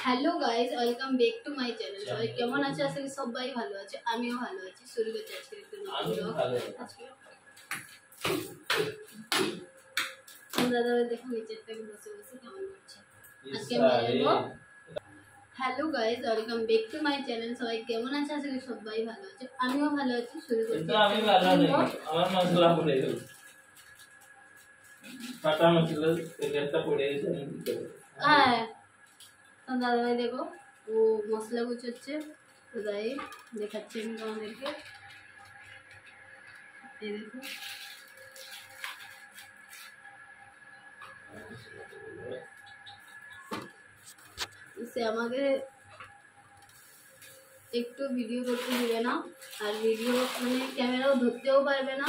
Hello guys, welcome back to my channel. সবাই কেমন আছে? আশা করি সবাই ভালো আছে, আমিও ভালো আছি। শুরু করছি আজকে একটু নতুন ব্লগ। আজকে দাদা দেখো নিচের থেকে বসে বসে কেমন করছে। আজকে আমি বলবো hello guys, welcome back to my channel. সবাই কেমন আছে? আশা করি সবাই ভালো আছে, আমিও ভালো আছি। শুরু করছি। আমি ভালো নেই, আমার মশলা পড়ে গেল, কাটা মশলা একটা পড়ে গেছে। হ্যাঁ দাদা ভাই দেখো ও মশলা গুছাচ্ছে, তো তাই দেখাচ্ছি আমি তোমাদেরকে। এই দেখো সে আমাকে একটু ভিডিও করতে দিবে না, আর ভিডিও মানে ক্যামেরাও ধরতেও পারবে না।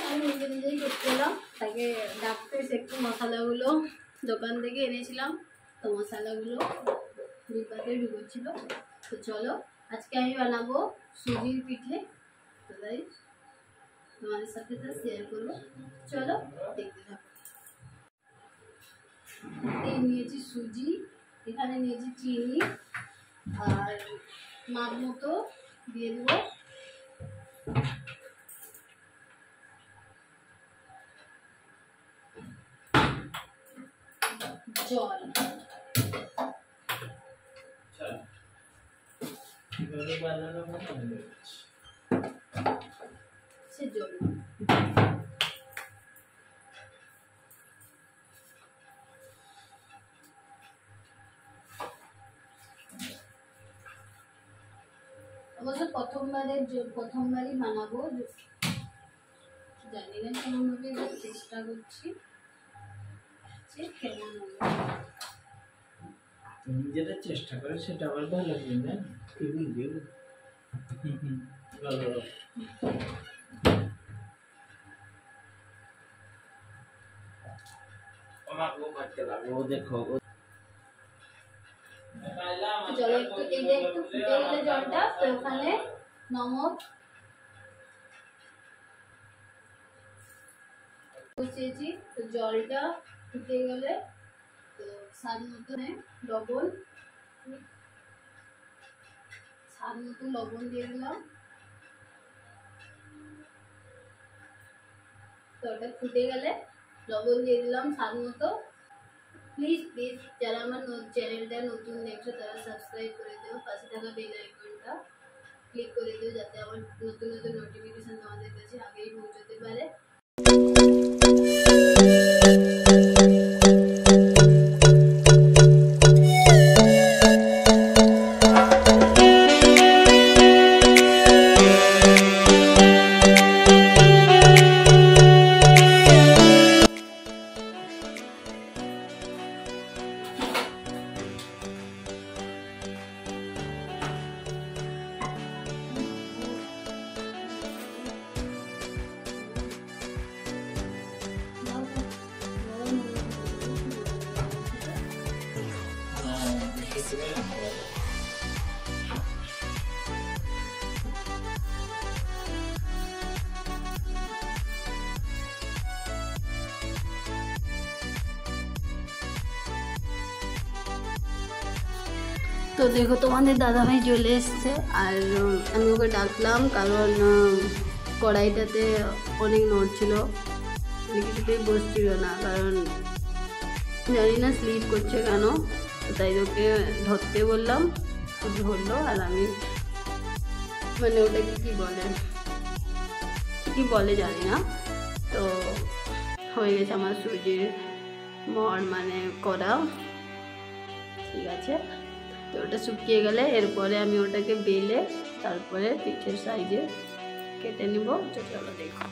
আমি নিজে নিজেই করতে এলাম, তাকে ডাকতে এসে একটু মশলাগুলো দোকান থেকে এনেছিলাম, তো মশলাগুলো ডিব্বাতে ঢুকছিল। তো চলো আজকে আমি বানাবো সুজির পিঠে, তো তাই তোমাদের সাথে তা শেয়ার করবো। চলো দেখতে থাকো। এই নিয়েছি সুজি, এখানে নিয়েছি চিনি, আর মাপ মতো দিয়ে দেবো জল। সে জল অবশ্য প্রথমবারই বানাবো, জানি না কেমন হবে, চেষ্টা করছি কেমন হবে। তুমি যেটা চেষ্টা করে সেটা আবার ভালো লাগবে না, কি বুঝবি? ভালো আমাকেও কাটতে লাগবো, দেখো। জলে একটু ফুটে গেলে জলটা, তো ওখানে নমক বসিয়েছি। তো জলটা ফুটে গেলে তো স্বাদ মতো লবণ দিয়ে দিলাম। তো ওটা ফুটে গেলে লবণ দিয়ে দিলাম স্বাদ মতো। প্লিজ যারা আমার চ্যানেলটা নতুন দেখছো তারা সাবস্ক্রাইব করে দিও, পাশে থাকা বেল আইকনটা ক্লিক করে দিও, যাতে আমার নতুন নতুন নোটিফিকেশন তোমাদের কাছে আগেই পৌঁছতে পারে। তো দেখো তোমাদের দাদাভাই চলে এসছে, আর আমি ওকে ডাকলাম কারণ কড়াইটাতে অনেক নড়ছিল, কিছুতেই বসছিল না, কারণ জানি না স্লিপ করছে কেন। তো তাই ওকে ধরতে বললাম, ধরলো, আর আমি মানে ওটাকে কি বলে জানি না। তো হয়ে গেছে আমার সুজির মানে করা, ঠিক আছে। তো ওটা শুকিয়ে গেলে এরপরে আমি ওটাকে বেলে তারপরে পিঠের সাইজে কেটে নিব। তো চলো দেখো।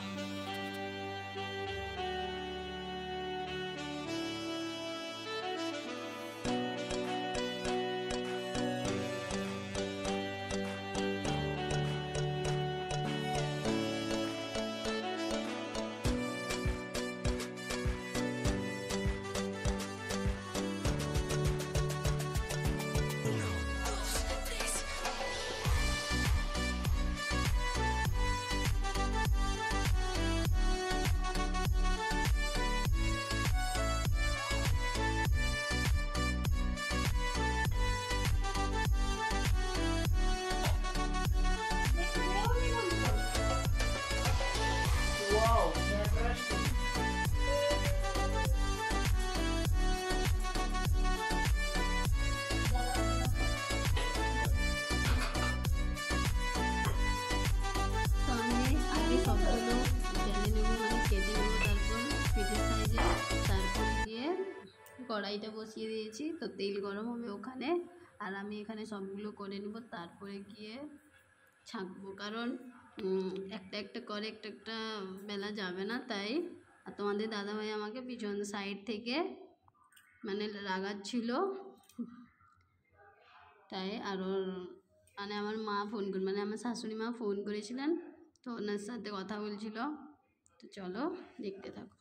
কড়াইটা বসিয়ে দিয়েছি, তো তেল গরম হবে ওখানে, আর আমি এখানে সবগুলো করে নেব, তারপরে গিয়ে ছাঁকবো, কারণ একটা একটা করে একটা একটা বেলা যাবে না তাই। আর তোমাদের দাদাভাই আমাকে পিছন সাইড থেকে মানে রাগাচ্ছিল তাই। আর ওর মানে আমার মা ফোন করে, মানে আমার শাশুড়ি মা ফোন করেছিলেন, তো ওনার সাথে কথা বলছিল। তো চলো দেখতে থাকো।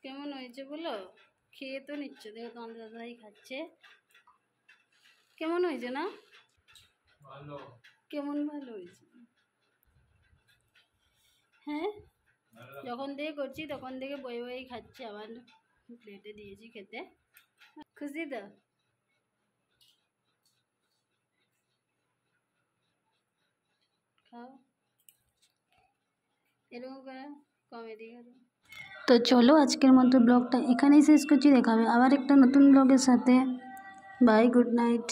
কেমন হয়েছে বলো? খেয়ে তো নিচ্ছ, দেখো তোমাদের দাদাই খাচ্ছে। কেমন হয়েছে না? ভালো। কেমন ভালো হয়েছে? হ্যাঁ, যখন থেকে করছি তখন থেকে বই বই খাচ্ছে, আবার প্লেটে দিয়েছি খেতে। খুশি তো? খাও, এরকম করে কমেডি করো। তো চলো আজকের মতো ব্লগটা এখানেই শেষ করছি, দেখাবে আবার একটা নতুন ব্লগের সাথে। Bye, good night.